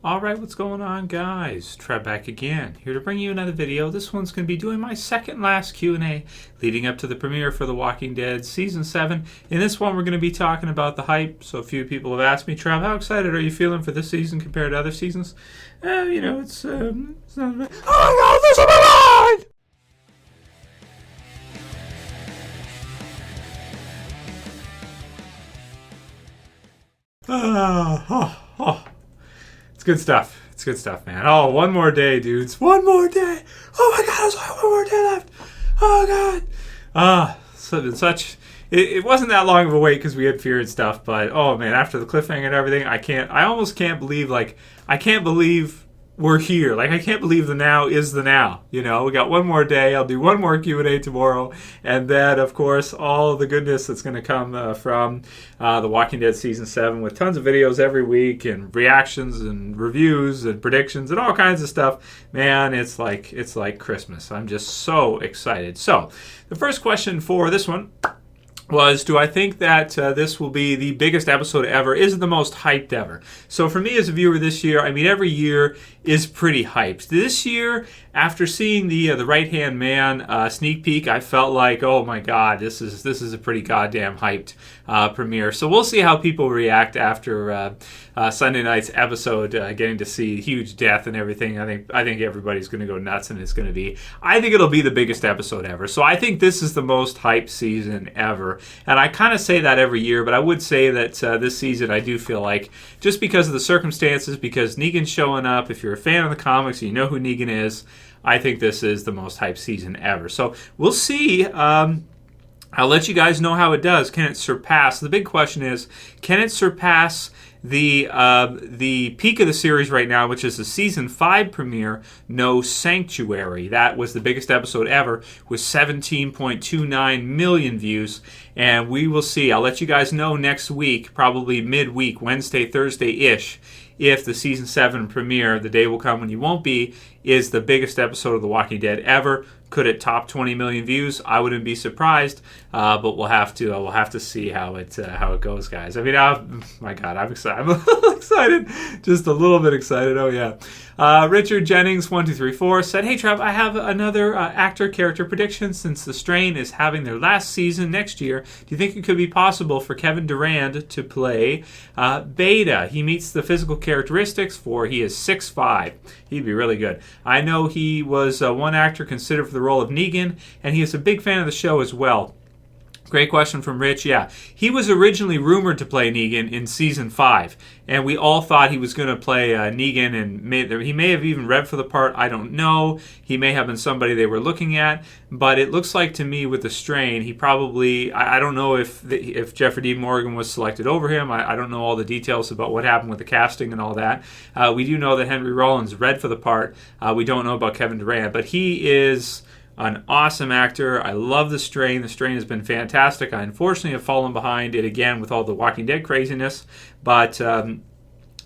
Alright, what's going on, guys? Trev back again, here to bring you another video. This one's going to be doing my second last Q&A leading up to the premiere for The Walking Dead Season 7. In this one, we're going to be talking about the hype. So a few people have asked me, Trev, how excited are you feeling for this season compared to other seasons? It's not bad. Oh my god, this is my line! It's good stuff. It's good stuff, man. Oh, one more day, dudes. One more day. Oh my god, there's only one more day left. Oh god. It wasn't that long of a wait because we had fear and stuff, but oh man, after the cliffhanger and everything, I almost can't believe, I can't believe we're here. I can't believe the now is the now. We got one more day. I'll do one more Q&A tomorrow. And then, of course, all the goodness that's going to come from The Walking Dead Season 7 with tons of videos every week and reactions and reviews and predictions and all kinds of stuff. Man, it's like Christmas. I'm just so excited. So, the first question for this one was, do I think that this will be the biggest episode ever? Is it the most hyped ever? So for me as a viewer this year, every year is pretty hyped. This year, after seeing the Right-Hand Man sneak peek, I felt like, oh my god, this is a pretty goddamn hyped premiere. So we'll see how people react after Sunday night's episode, getting to see huge death and everything. I think everybody's going to go nuts, and I think it'll be the biggest episode ever. So I think this is the most hyped season ever. And I kind of say that every year, but I would say that this season I do feel like, just because of the circumstances, because Negan's showing up, if you're a fan of the comics and you know who Negan is, I think this is the most hyped season ever. So we'll see. I'll let you guys know how it does. Can it surpass? The big question is, can it surpass the peak of the series right now, which is the season 5 premiere, No Sanctuary? That was the biggest episode ever with 17.29 million views, and we will see. I'll let you guys know next week, probably midweek, Wednesday, Thursday-ish, if the season 7 premiere, the day will come when you won't be, is the biggest episode of The Walking Dead ever. Could it top 20 million views? I wouldn't be surprised, but we'll have to see how it goes, guys. My God, I'm excited. I'm a little excited, just a little bit excited. Oh yeah. Richard Jennings 1234 said, "Hey Trev, I have another actor character prediction. Since The Strain is having their last season next year, do you think it could be possible for Kevin Durand to play Beta? He meets the physical characteristics for he is 6'5". He'd be really good. I know he was one actor considered for the role of Negan, and he is a big fan of the show as well." Great question from Rich. Yeah, he was originally rumored to play Negan in season 5, and we all thought he was going to play Negan, and he may have even read for the part. I don't know. He may have been somebody they were looking at, but it looks like to me with The Strain, he probably. I don't know if Jeffrey Dean Morgan was selected over him. I don't know all the details about what happened with the casting and all that. We do know that Henry Rollins read for the part. We don't know about Kevin Durand, but he is an awesome actor. I love The Strain. The Strain has been fantastic. I unfortunately have fallen behind it again with all the Walking Dead craziness, but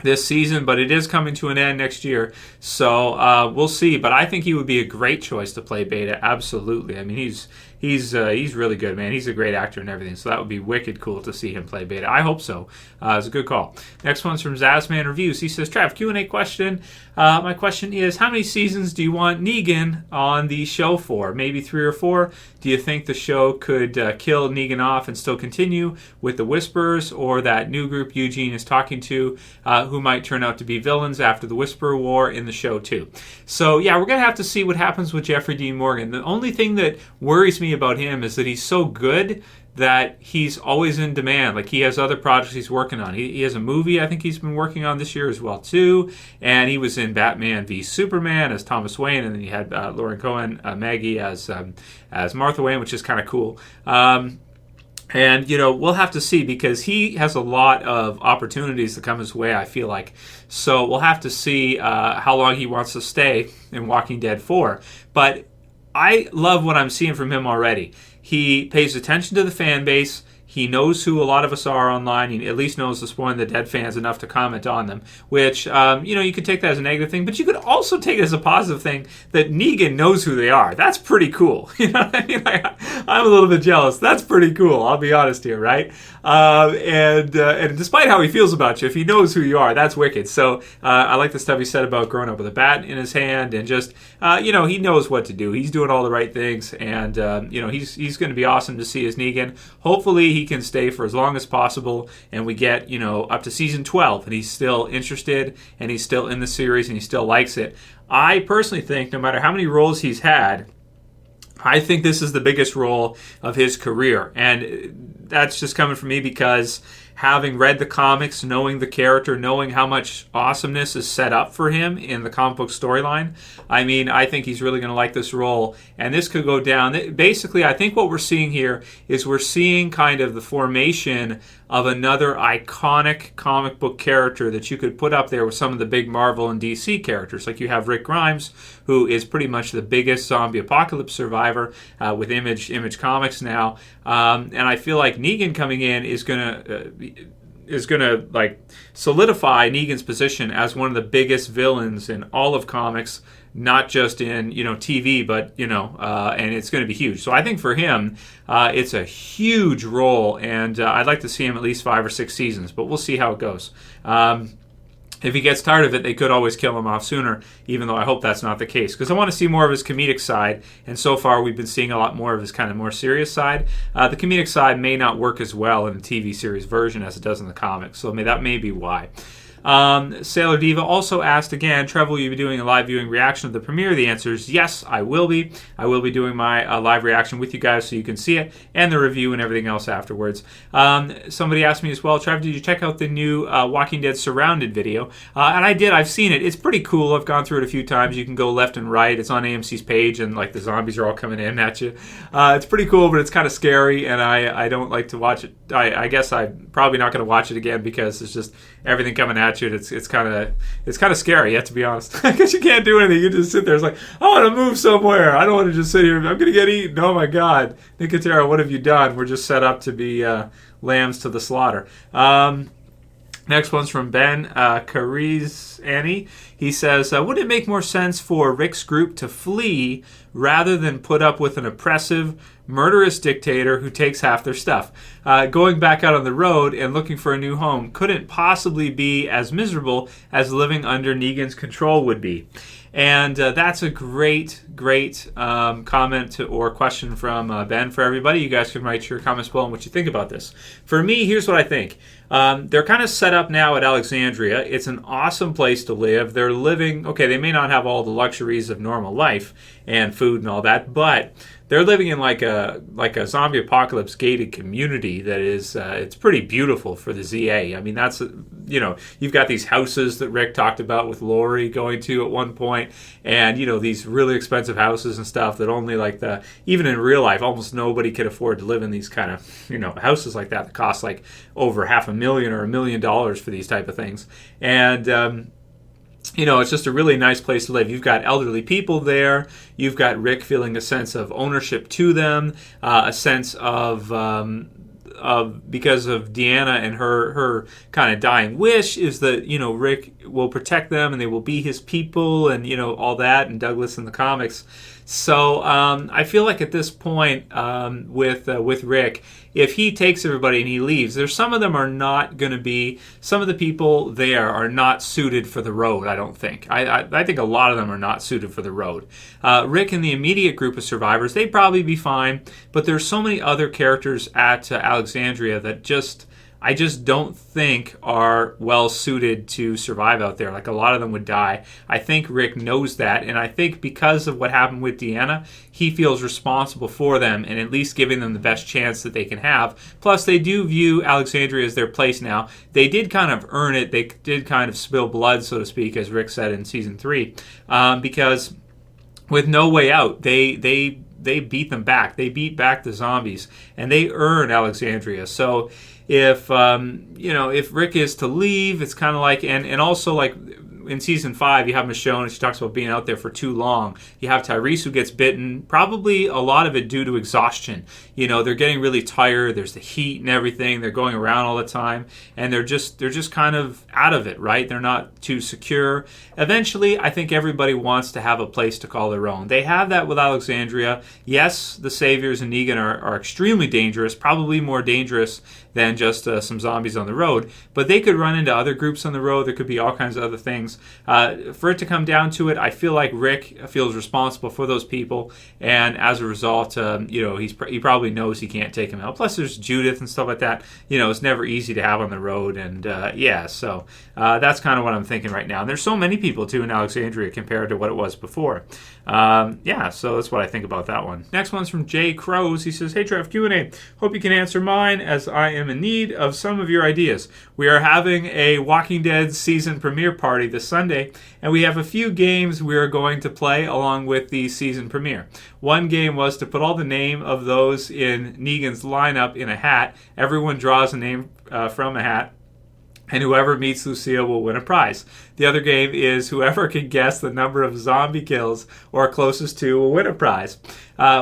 this season, but it is coming to an end next year, so we'll see. But I think he would be a great choice to play Beta. Absolutely. He's really good, man. He's a great actor and everything, so that would be wicked cool to see him play Beta. I hope so. It's a good call. Next one's from Zasmanreviews. He says, Trev, Q&A question. My question is, how many seasons do you want Negan on the show for? Maybe 3 or 4? Do you think the show could kill Negan off and still continue with the Whisperers, or that new group Eugene is talking to, who might turn out to be villains after the Whisperer War in the show too? So yeah, we're going to have to see what happens with Jeffrey Dean Morgan. The only thing that worries me about him is that he's so good that he's always in demand. Like, he has other projects he's working on. He has a movie I think he's been working on this year as well too, and he was in Batman v Superman as Thomas Wayne, and then you had Lauren Cohen, Maggie as Martha Wayne, which is kind of cool. And, we'll have to see, because he has a lot of opportunities to come his way, I feel like. So we'll have to see how long he wants to stay in Walking Dead for. But I love what I'm seeing from him already. He pays attention to the fan base. He knows who a lot of us are online. He at least knows the Spoiling the Dead fans enough to comment on them, which, you could take that as a negative thing, but you could also take it as a positive thing that Negan knows who they are. That's pretty cool. You know what I mean? Like, I'm a little bit jealous. That's pretty cool. I'll be honest here, right? And despite how he feels about you, if he knows who you are, that's wicked. So I like the stuff he said about growing up with a bat in his hand, and just, he knows what to do. He's doing all the right things, and, he's going to be awesome to see as Negan. Hopefully he can stay for as long as possible, and we get, up to season 12, and he's still interested, and he's still in the series, and he still likes it. I personally think no matter how many roles he's had, I think this is the biggest role of his career. And that's just coming from me because having read the comics, knowing the character, knowing how much awesomeness is set up for him in the comic book storyline, I think he's really going to like this role. And this could go down. Basically, I think what we're seeing here is we're seeing kind of the formation of another iconic comic book character that you could put up there with some of the big Marvel and DC characters. Like you have Rick Grimes, who is pretty much the biggest zombie apocalypse survivor with Image Comics now. And I feel like Negan coming in is going to like solidify Negan's position as one of the biggest villains in all of comics, not just in TV, but and it's going to be huge. So I think for him, it's a huge role, and I'd like to see him at least 5 or 6 seasons, but we'll see how it goes. If he gets tired of it, they could always kill him off sooner, even though I hope that's not the case. Because I want to see more of his comedic side, and so far we've been seeing a lot more of his kind of more serious side. The comedic side may not work as well in the TV series version as it does in the comics, so that may be why. Sailor Diva also asked again, Trev, will you be doing a live viewing reaction of the premiere? The answer is yes, I will be. I will be doing my live reaction with you guys so you can see it, and the review and everything else afterwards. Somebody asked me as well, Trev, did you check out the new Walking Dead Surrounded video? And I did. I've seen it. It's pretty cool. I've gone through it a few times. You can go left and right. It's on AMC's page, and like the zombies are all coming in at you. It's pretty cool, but it's kind of scary, and I don't like to watch it. I guess I'm probably not going to watch it again because it's just everything coming at you. It's kind of scary, to be honest, because you can't do anything. You just sit there. It's like, I want to move somewhere. I don't want to just sit here. I'm going to get eaten. Oh my God, Nicotero, what have you done? We're just set up to be lambs to the slaughter. Next one's from Ben Cariz Annie. He says, would it make more sense for Rick's group to flee rather than put up with an oppressive, murderous dictator who takes half their stuff? Going back out on the road and looking for a new home couldn't possibly be as miserable as living under Negan's control would be. And that's a great comment or question from Ben for everybody. You guys can write your comments below on what you think about this. For me, here's what I think. They're kind of set up now at Alexandria. It's an awesome place to live. They're living, okay, they may not have all the luxuries of normal life and food and all that, but they're living in like a zombie apocalypse gated community that is it's pretty beautiful for the ZA. I mean, that's you've got these houses that Rick talked about with Lori going to at one point, and these really expensive houses and stuff that only even in real life almost nobody could afford to live in. These kind of houses like that cost like over $500,000 or $1 million for these type of things, and it's just a really nice place to live. You've got elderly people there. You've got Rick feeling a sense of ownership to them, a sense of because of Deanna and her kind of dying wish is that Rick will protect them and they will be his people and all that, and Douglas in the comics. So I feel like at this point with Rick, if he takes everybody and he leaves, some of them are not going to be, some of the people there are not suited for the road, I don't think. I think a lot of them are not suited for the road. Rick and the immediate group of survivors, they'd probably be fine, but there's so many other characters at Alexandria that I just don't think are well suited to survive out there. Like a lot of them would die. I think Rick knows that, and I think because of what happened with Deanna, he feels responsible for them and at least giving them the best chance that they can have. Plus, they do view Alexandria as their place now. They did kind of earn it. They did kind of spill blood, so to speak, as Rick said in season 3, because with No Way Out, they beat them back. They beat back the zombies, and they earned Alexandria. So if Rick is to leave, it's kind of like, and also like in season 5, you have Michonne, and she talks about being out there for too long. You have Tyrese who gets bitten, probably a lot of it due to exhaustion. They're getting really tired. There's the heat and everything. They're going around all the time, and they're just kind of out of it, right? They're not too secure. Eventually, I think everybody wants to have a place to call their own. They have that with Alexandria. Yes, the Saviors and Negan are extremely dangerous, probably more dangerous than just some zombies on the road, but they could run into other groups on the road. There could be all kinds of other things. For it to come down to it, I feel like Rick feels responsible for those people, and as a result, he probably knows he can't take them out. Plus, there's Judith and stuff like that. It's never easy to have on the road, and so that's kind of what I'm thinking right now. And there's so many people, too, in Alexandria compared to what it was before. So that's what I think about that one. Next one's from Jay Crows. He says, "Hey, Trev, Q&A. Hope you can answer mine, as I am in need of some of your ideas. We are having a Walking Dead season premiere party this Sunday, and we have a few games we are going to play along with the season premiere. One game was to put all the name of those in Negan's lineup in a hat. Everyone draws a name from a hat, and whoever meets Lucille will win a prize. The other game is whoever can guess the number of zombie kills or closest to will win a prize.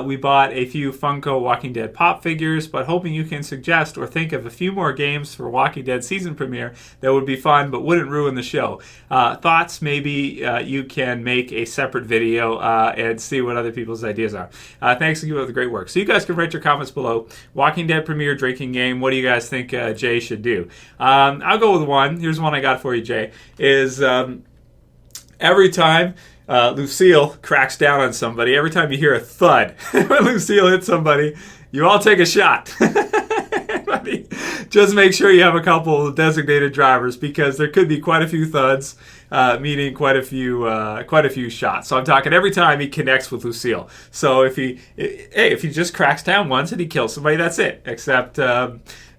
We bought a few Funko Walking Dead pop figures, but hoping you can suggest or think of a few more games for Walking Dead season premiere that would be fun but wouldn't ruin the show. Thoughts? Maybe you can make a separate video and see what other people's ideas are. Thanks and keep up the great work." So you guys can write your comments below. Walking Dead premiere drinking game. What do you guys think Jay should do? I'll go with one. Here's one I got for you, Jay. Is every time Lucille cracks down on somebody, every time you hear a thud when Lucille hits somebody, you all take a shot. Just make sure you have a couple of designated drivers, because there could be quite a few thuds, meaning quite a few shots. So I'm talking every time he connects with Lucille. So if he just cracks down once and he kills somebody, that's it. Except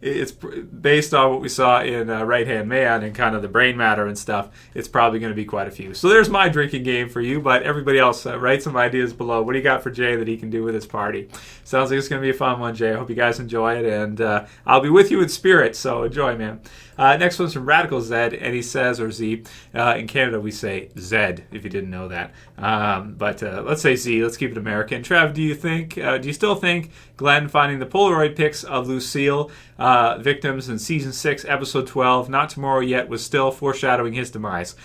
it's based on what we saw in Right Hand Man and kind of the brain matter and stuff. It's probably going to be quite a few. So there's my drinking game for you, but everybody else, write some ideas below. What do you got for Jay that he can do with his party? Sounds like it's going to be a fun one, Jay. I hope you guys enjoy it, and I'll be with you in spirit, so enjoy, man. Next one's from Radical Zed, and he says, or Z, in Canada we say Zed, if you didn't know that. But let's say Z, let's keep it American. Trev, do you still think Glenn finding the Polaroid pics of Lucille victims in Season 6, Episode 12, Not Tomorrow Yet, was still foreshadowing his demise?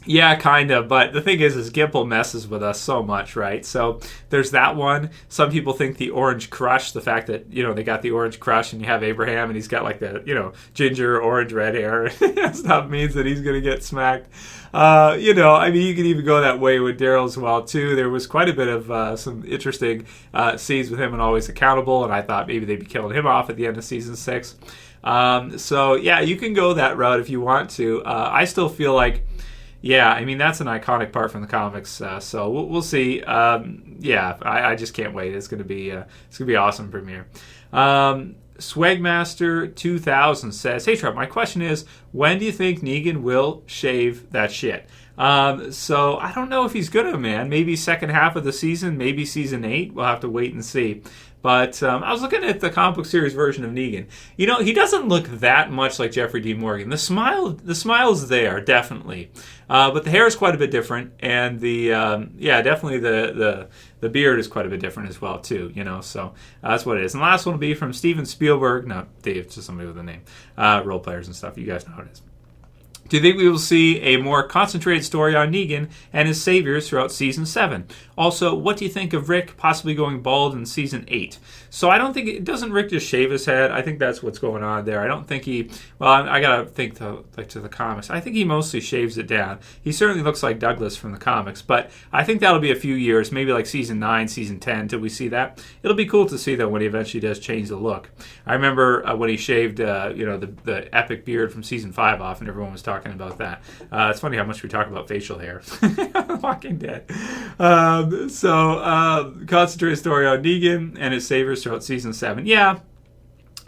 Yeah, kind of, but the thing is Gimple messes with us so much, right? So there's that one. Some people think the orange crush, the fact that, they got the orange crush and you have Abraham and he's got like the, ginger, orange, red hair stuff means that he's going to get smacked. You can even go that way with Daryl as well, too. There was quite a bit of some interesting scenes with him and Always Accountable, and I thought maybe they'd be killing him off at the end of Season 6. So, yeah, you can go that route if you want to. I still feel like, that's an iconic part from the comics. So we'll see. I just can't wait. It's gonna be awesome premiere. Swagmaster 2000 says, "Hey Trev, my question is, when do you think Negan will shave that shit?" So I don't know if he's gonna, man. Maybe second half of the season, maybe season 8. We'll have to wait and see. But I was looking at the comic book series version of Negan. He doesn't look that much like Jeffrey D. Morgan. The smile's there, definitely. But the hair is quite a bit different, and definitely the beard is quite a bit different as well, too. So that's what it is. And the last one will be from Steven Spielberg. No, Dave, just somebody with a name. Role players and stuff. You guys know how it is. Do you think we will see a more concentrated story on Negan and his saviors throughout Season 7? Also, what do you think of Rick possibly going bald in Season 8? So I don't think doesn't Rick just shave his head? I think that's what's going on there. I don't think I gotta think to the comics. I think he mostly shaves it down. He certainly looks like Douglas from the comics, but I think that'll be a few years, maybe like Season 9, Season 10, till we see that. It'll be cool to see, though, when he eventually does change the look. I remember when he shaved, the epic beard from Season 5 off, and everyone was talking about that. It's funny how much we talk about facial hair. Walking Dead. Concentrated story on Negan and his saviors throughout Season 7. Yeah,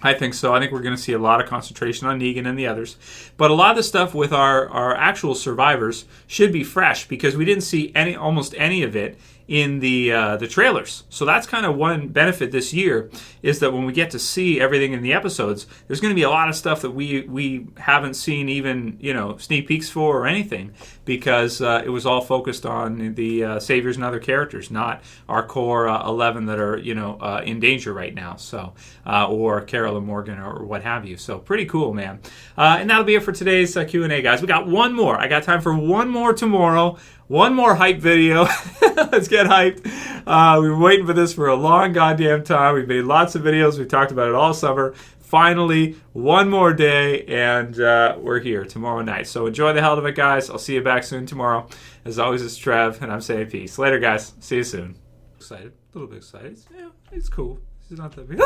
I think so. I think we're going to see a lot of concentration on Negan and the others. But a lot of the stuff with our actual survivors should be fresh, because we didn't see almost any of it in the trailers. So that's kind of one benefit this year, is that when we get to see everything in the episodes, there's going to be a lot of stuff that we haven't seen even, sneak peeks for or anything, because it was all focused on the saviors and other characters, not our core 11 that are in danger right now. So or Carol and Morgan or what have you. So pretty cool, man. And that'll be it for today's Q&A, guys. We got one more. I got time for one more tomorrow. One more hype video. Let's get hyped. We were waiting for this for a long goddamn time. We've made lots of videos. We've talked about it all summer. Finally, one more day, and we're here tomorrow night. So enjoy the hell of it, guys. I'll see you back soon tomorrow. As always, it's Trev, and I'm saying peace. Later, guys. See you soon. Excited. A little bit excited. Yeah, it's cool. It's not that big.